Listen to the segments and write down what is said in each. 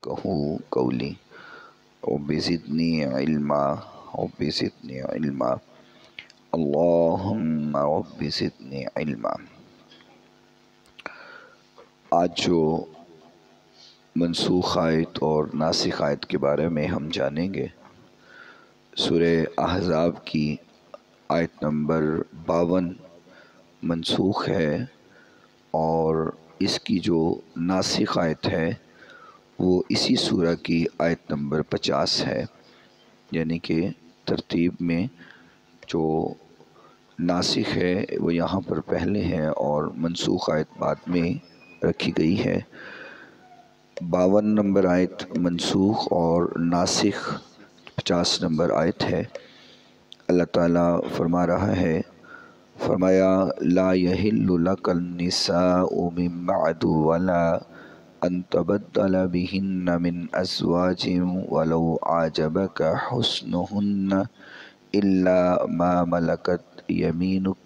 يفقهوا قولي رب زدني علما رب زدني علما اللهم رب زدنی علما۔ آج جو منسوخ آیت اور ناسخ آیت کے بارے میں ہم جانیں گے، سورہ احزاب کی آیت نمبر 52 منسوخ ہے، اور اس کی جو ناسخ آیت ہے وہ اسی سورہ کی آیت نمبر 50 ہے، یعنی کہ ترتیب میں جو ناسخ ہے وہ یہاں پر پہلے ہے اور منسوخ آیت بعد میں رکھی گئی ہے۔ 52 نمبر آیت منسوخ اور ناسخ 50 نمبر آیت ہے۔ اللہ تعالیٰ فرما رہا ہے، فرمایا لا يحل لك النساء من بعد ولا ان تبدل بهن من ازواج ولو اعجبك حسنهن الا ما ملكت يمينك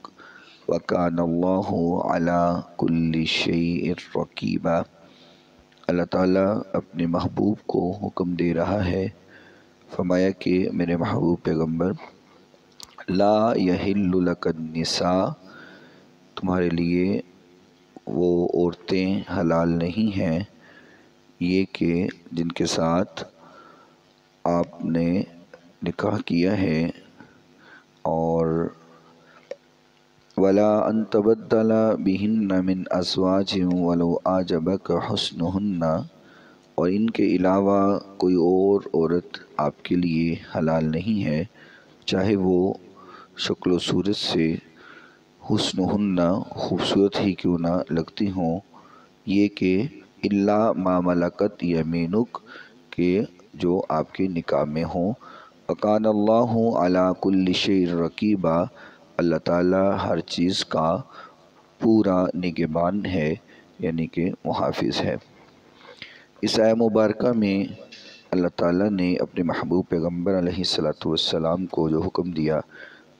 وكان الله على كل شيء رقيبا۔ اللہ تعالیٰ اپنے محبوب کو حکم دے رہا ہے، فرمایا کہ میرے محبوب پیغمبر لا يحل لك النساء، تمہارے لیے وہ عورتیں حلال نہیں ہیں یہ کہ جن کے ساتھ آپ نے نکاح کیا ہے، اور ولا ان تبدل بهن من ازواج ولو اعجبك حسنهن، اور ان کے علاوہ کوئی اور عورت آپ کے لیے حلال نہیں ہے، چاہے وہ شکل و صورت سے حسنہن خوبصورت ہی کیوں نہ لگتی ہوں، یہ کہ الا ما ملکت یمینک، کہ جو آپ کے نکاح میں ہوں۔ وکان اللہ علی کل شیء رقیبا، اللہ تعالیٰ ہر چیز کا پورا نگہبان ہے، یعنی کہ محافظ ہے۔ اس آیہ مبارکہ میں اللہ تعالیٰ نے اپنے محبوب پیغمبر علیہ السلام کو جو حکم دیا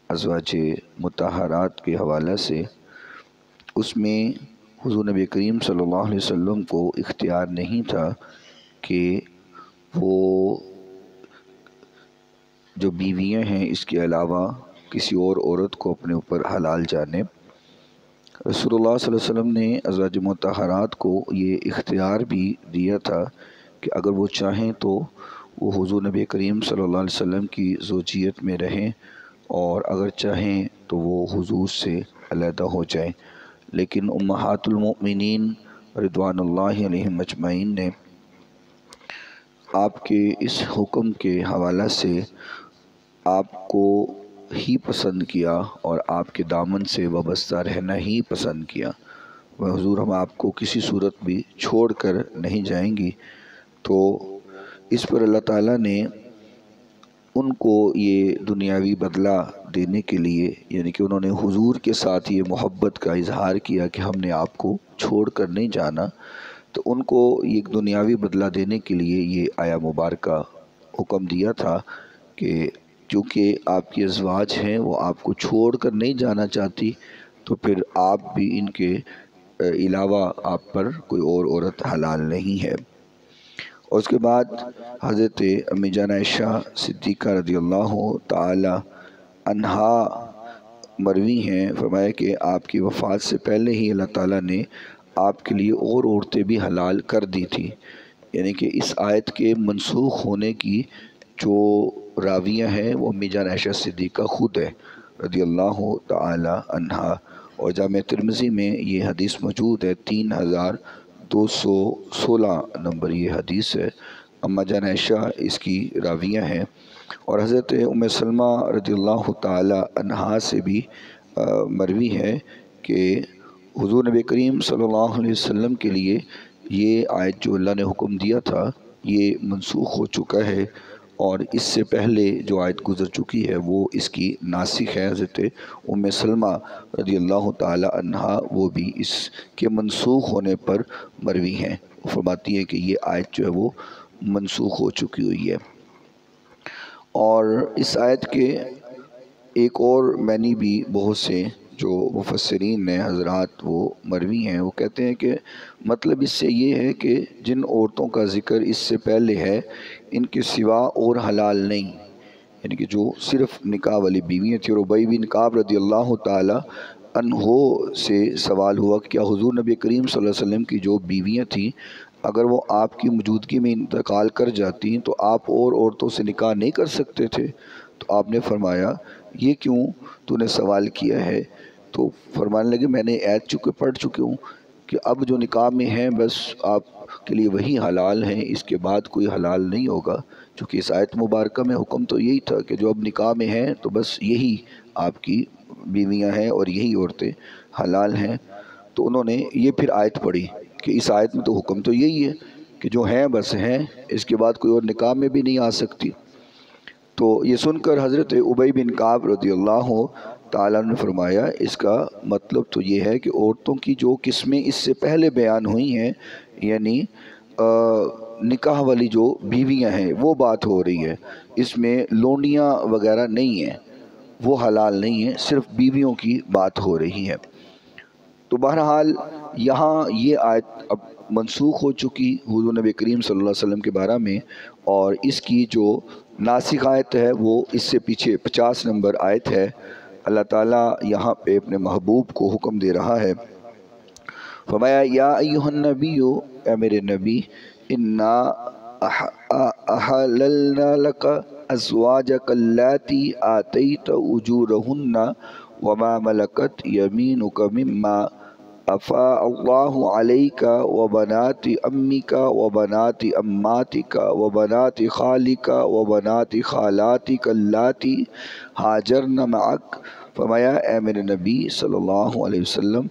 ازواج مطہرات کے حوالہ سے، اس میں حضور نبی کریم صلی اللہ علیہ وسلم کو اختیار نہیں تھا کہ وہ جو بیویاں ہیں اس کے علاوہ کسی اور عورت کو اپنے اوپر حلال جانے۔ رسول اللہ صلی اللہ علیہ وسلم نے ازواج مطہرات کو یہ اختیار بھی دیا تھا کہ اگر وہ چاہیں تو وہ حضور نبی کریم صلی اللہ علیہ وسلم کی زوجیت میں رہیں، اور اگر چاہیں تو وہ حضور سے علیحدہ ہو جائیں، لیکن امہات المؤمنین رضوان اللہ علیہم اجمعین نے آپ کے اس حکم کے حوالہ سے آپ کو ہی پسند کیا اور آپ کے دامن سے وابستہ رہنا ہی پسند کیا۔ وہ حضور ہم آپ کو کسی صورت بھی چھوڑ کر نہیں جائیں گی، تو اس پر اللہ تعالیٰ نے ان کو یہ دنیاوی بدلہ دینے کے لیے، یعنی کہ انہوں نے حضور کے ساتھ یہ محبت کا اظہار کیا کہ ہم نے آپ کو چھوڑ کر نہیں جانا، تو ان کو یہ دنیاوی بدلہ دینے کے لیے یہ آیہ مبارکہ حکم دیا تھا کہ چونکہ آپ کی ازواج ہیں وہ آپ کو چھوڑ کر نہیں جانا چاہتی، تو پھر آپ بھی ان کے علاوہ آپ پر کوئی اور عورت حلال نہیں ہے۔ اور اس کے بعد حضرت امی جان عائشہ صدیقہ رضی اللہ تعالی عنہا مروی ہیں، فرمایا کہ آپ کی وفات سے پہلے ہی اللہ تعالیٰ نے آپ کے لیے اور عورتیں بھی حلال کر دی تھی، یعنی کہ اس آیت کے منسوخ ہونے کی جو راویہ ہیں وہ امی جان عائشہ صدیقہ خود ہے رضی اللہ تعالی عنہا، اور جامع ترمذی میں یہ حدیث موجود ہے، 3216 نمبر یہ حدیث ہے۔ اما جان عائشہ اس کی راویہ ہیں، اور حضرت ام سلمہ رضی اللہ تعالی عنہا سے بھی مروی ہے کہ حضور نبی کریم صلی اللہ علیہ وسلم کے لیے یہ آیت جو اللہ نے حکم دیا تھا یہ منسوخ ہو چکا ہے، اور اس سے پہلے جو آیت گزر چکی ہے وہ اس کی ناسخ ہے۔ حضرت ام سلمہ رضی اللہ تعالی عنہا وہ بھی اس کے منسوخ ہونے پر مروی ہیں، فرماتی ہیں کہ یہ آیت جو ہے وہ منسوخ ہو چکی ہوئی ہے۔ اور اس آیت کے ایک اور معنی بھی بہت سے جو مفسرین نے حضرات وہ مروی ہیں، وہ کہتے ہیں کہ مطلب اس سے یہ ہے کہ جن عورتوں کا ذکر اس سے پہلے ہے ان کے سوا اور حلال نہیں، یعنی کہ جو صرف نکاح والی بیویاں تھیں۔ اور ابی بن کعب رضی اللہ تعالی عنہ سے سوال ہوا کہ کیا حضور نبی کریم صلی اللہ علیہ وسلم کی جو بیویاں تھیں اگر وہ آپ کی موجودگی میں انتقال کر جاتی تو آپ اور عورتوں سے نکاح نہیں کر سکتے تھے؟ تو آپ نے فرمایا یہ کیوں تو نے سوال کیا ہے؟ تو فرمانے لگے میں نے آیت پڑھ چکے ہوں کہ اب جو نکاح میں ہیں بس آپ کے لیے وہی حلال ہیں، اس کے بعد کوئی حلال نہیں ہوگا، چونکہ اس آیت مبارکہ میں حکم تو یہی تھا کہ جو اب نکاح میں ہیں تو بس یہی آپ کی بیویاں ہیں اور یہی عورتیں حلال ہیں۔ تو انہوں نے یہ پھر آیت پڑھی کہ اس آیت میں تو حکم تو یہی ہے کہ جو ہیں بس ہیں، اس کے بعد کوئی اور نکاح میں بھی نہیں آ سکتی۔ تو یہ سن کر حضرت ابی بن کعب رضی اللہ تعالیٰ نے فرمایا اس کا مطلب تو یہ ہے کہ عورتوں کی جو قسمیں اس سے پہلے بیان ہوئی ہیں، یعنی نکاح والی جو بیویاں ہیں وہ بات ہو رہی ہے، اس میں لونڈیاں وغیرہ نہیں ہیں، وہ حلال نہیں ہیں، صرف بیویوں کی بات ہو رہی ہے۔ تو بہرحال یہاں یہ آیت اب منسوخ ہو چکی حضور نبی کریم صلی اللہ علیہ وسلم کے بارے میں، اور اس کی جو ناسخ آیت ہے وہ اس سے پیچھے 50 نمبر آیت ہے۔ اللہ تعالیٰ یہاں پہ اپنے محبوب کو حکم دے رہا ہے، فرمایا یا ایہا النبی، اے میرے نبی، انا احللنا لک ازواجک اللاتی آتیت اجورہن وما ملکت یمینک مما افاء اللہ علیک وبنات امک وبنات اماتک وبنات خالک وبنات خالاتک اللاتی ہاجرن معک۔ فرمایا اے میرے نبی صلی اللہ علیہ وسلم،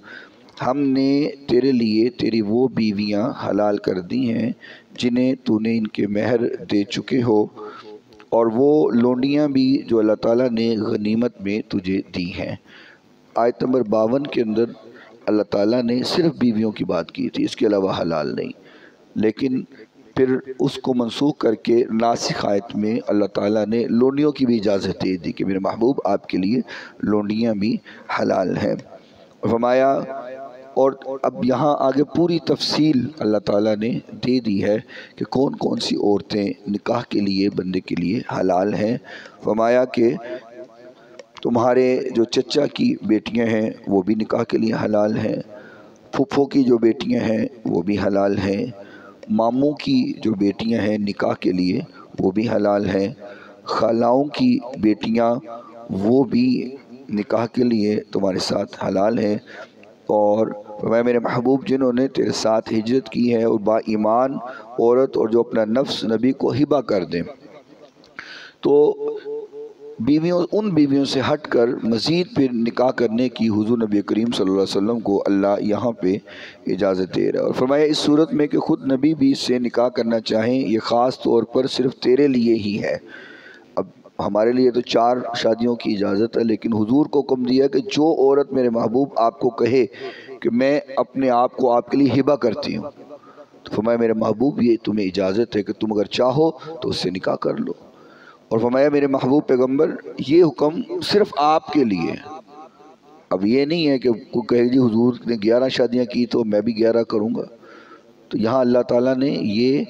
ہم نے تیرے لیے تیری وہ بیویاں حلال کر دی ہیں جنہیں تو نے ان کے مہر دے چکے ہو، اور وہ لونڈیاں بھی جو اللہ تعالیٰ نے غنیمت میں تجھے دی ہیں۔ آیت نمبر 52 کے اندر اللہ تعالیٰ نے صرف بیویوں کی بات کی تھی، اس کے علاوہ حلال نہیں، لیکن پھر اس کو منسوخ کر کے ناسخ آیت میں اللہ تعالیٰ نے لونڈیوں کی بھی اجازت دے دی کہ میرے محبوب آپ کے لیے لونڈیاں بھی حلال ہیں۔ فرمایا، اور اب یہاں آگے پوری تفصیل اللہ تعالیٰ نے دے دی ہے کہ کون کون سی عورتیں نکاح کے لیے بندے کے لیے حلال ہیں۔ فرمایا کہ تمہارے جو چچا کی بیٹیاں ہیں وہ بھی نکاح کے لیے حلال ہیں، پھپھو کی جو بیٹیاں ہیں وہ بھی حلال ہیں، ماموں کی جو بیٹیاں ہیں نکاح کے لیے وہ بھی حلال ہیں، خالاؤں کی بیٹیاں وہ بھی نکاح کے لیے تمہارے ساتھ حلال ہیں۔ اور میں میرے محبوب جنہوں نے تیرے ساتھ ہجرت کی ہے اور با ایمان عورت اور جو اپنا نفس نبی کو ہبہ کر دیں، تو ان بیویوں سے ہٹ کر مزید پھر نکاح کرنے کی حضور نبی کریم صلی اللہ علیہ وسلم کو اللہ یہاں پہ اجازت دے رہا ہے۔ اور فرمایا اس صورت میں کہ خود نبی بھی اس سے نکاح کرنا چاہیں یہ خاص طور پر صرف تیرے لیے ہی ہے۔ اب ہمارے لیے تو 4 شادیوں کی اجازت ہے، لیکن حضور کو حکم دیا کہ جو عورت میرے محبوب آپ کو کہے کہ میں اپنے آپ کو آپ کے لیے ہبہ کرتی ہوں، تو فرمایا میرے محبوب یہ تمہیں اجازت ہے کہ تم اگر چاہو تو اس سے نکاح کر لو۔ اور فرمایا میرے محبوب پیغمبر یہ حکم صرف آپ کے لیے، اب یہ نہیں ہے کہ کوئی کہے جی حضور نے 11 شادیاں کی تو میں بھی 11 کروں گا، تو یہاں اللہ تعالیٰ نے یہ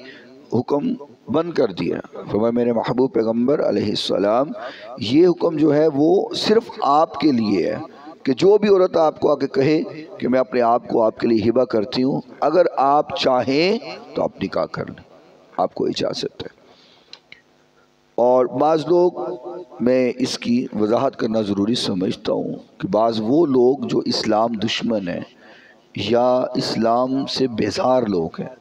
حکم بند کر دیا۔ فرمایا میرے محبوب پیغمبر علیہ السلام یہ حکم جو ہے وہ صرف آپ کے لیے ہے کہ جو بھی عورت آپ کو آ کے کہے کہ میں اپنے آپ کو آپ کے لیے ہبہ کرتی ہوں، اگر آپ چاہیں تو آپ نکاح کر لیں، آپ کو اجازت ہے۔ اور بعض لوگ، میں اس کی وضاحت کرنا ضروری سمجھتا ہوں کہ بعض وہ لوگ جو اسلام دشمن ہیں یا اسلام سے بیزار لوگ ہیں،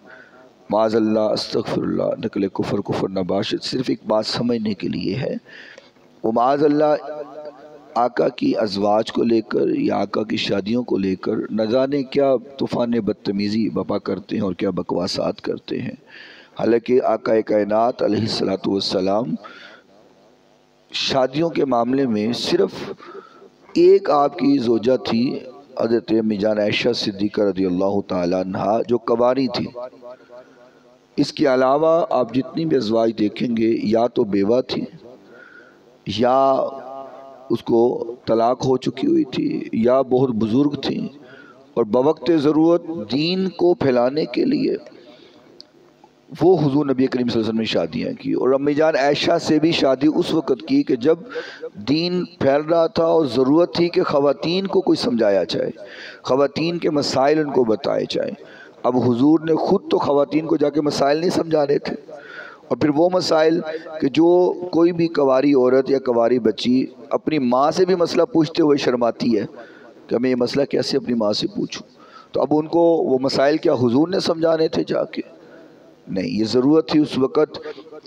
معاذ اللہ، استغفر اللہ، نقل کفر نباشت، صرف ایک بات سمجھنے کے لیے ہے، وہ معاذ اللہ آقا کی ازواج کو لے کر یا آقا کی شادیوں کو لے کر نہ جانے کیا طوفان بدتمیزی بپا کرتے ہیں اور کیا بکواسات کرتے ہیں۔ حالانکہ آقا کائنات علیہ السلام شادیوں کے معاملے میں صرف ایک آپ کی زوجہ تھی، حضرت امی جان عائشہ صدیقہ رضی اللہ تعالیٰ عنہ، جو کنواری تھی۔ اس کے علاوہ آپ جتنی بھی ازواج دیکھیں گے یا تو بیوہ تھی یا اس کو طلاق ہو چکی ہوئی تھی یا بہت بزرگ تھیں اور بوقت ضرورت دین کو پھیلانے کے لیے وہ حضور نبی کریم صلی اللہ علیہ وسلم نے شادیاں کی، اور امی جان عائشہ سے بھی شادی اس وقت کی کہ جب دین پھیل رہا تھا اور ضرورت تھی کہ خواتین کو کوئی سمجھایا جائے، خواتین کے مسائل ان کو بتائے جائیں۔ اب حضور نے خود تو خواتین کو جا کے مسائل نہیں سمجھا رہے تھے، اور پھر وہ مسائل کہ جو کوئی بھی کنواری عورت یا کنواری بچی اپنی ماں سے بھی مسئلہ پوچھتے ہوئے شرماتی ہے کہ میں یہ مسئلہ کیسے اپنی ماں سے پوچھوں، تو اب ان کو وہ مسائل کیا حضور نے سمجھانے تھے جا کے؟ نہیں، یہ ضرورت تھی اس وقت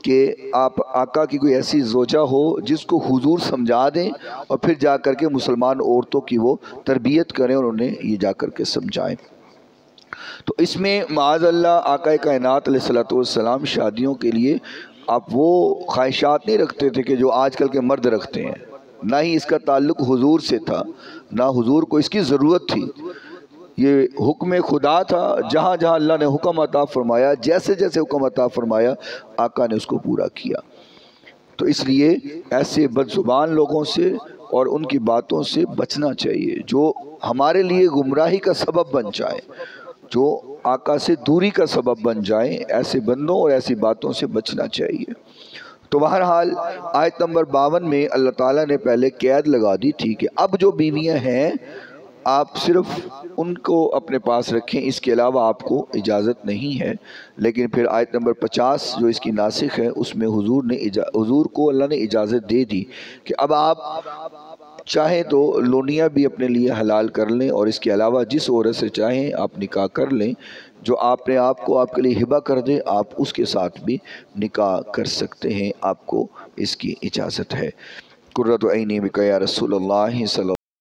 کہ آپ آقا کی کوئی ایسی زوجہ ہو جس کو حضور سمجھا دیں اور پھر جا کر کے مسلمان عورتوں کی وہ تربیت کریں اور انہیں یہ جا کر کے سمجھائیں۔ تو اس میں معاذ اللہ آقا کائنات علیہ الصلوۃ والسلام شادیوں کے لیے آپ وہ خواہشات نہیں رکھتے تھے کہ جو آج کل کے مرد رکھتے ہیں، نہ ہی اس کا تعلق حضور سے تھا، نہ حضور کو اس کی ضرورت تھی۔ یہ حکم خدا تھا، جہاں جہاں اللہ نے حکم عطا فرمایا، جیسے جیسے حکم عطا فرمایا آقا نے اس کو پورا کیا۔ تو اس لیے ایسے بد زبان لوگوں سے اور ان کی باتوں سے بچنا چاہیے جو ہمارے لیے گمراہی کا سبب بن جائے، جو آقا سے دوری کا سبب بن جائیں، ایسے بندوں اور ایسی باتوں سے بچنا چاہیے۔ تو بہرحال آیت نمبر 52 میں اللہ تعالیٰ نے پہلے قید لگا دی تھی کہ اب جو بیویاں ہیں آپ صرف ان کو اپنے پاس رکھیں، اس کے علاوہ آپ کو اجازت نہیں ہے۔ لیکن پھر آیت نمبر 50 جو اس کی ناسخ ہے، اس میں حضور کو اللہ نے اجازت دے دی کہ اب آپ چاہیں تو لونیاں بھی اپنے لیے حلال کر لیں، اور اس کے علاوہ جس عورت سے چاہیں آپ نکاح کر لیں، جو آپ نے آپ کو آپ کے لیے ہبہ کر دے، آپ اس کے ساتھ بھی نکاح کر سکتے ہیں، آپ کو اس کی اجازت ہے۔ قرۃ عینی بک یا رسول اللہ صلی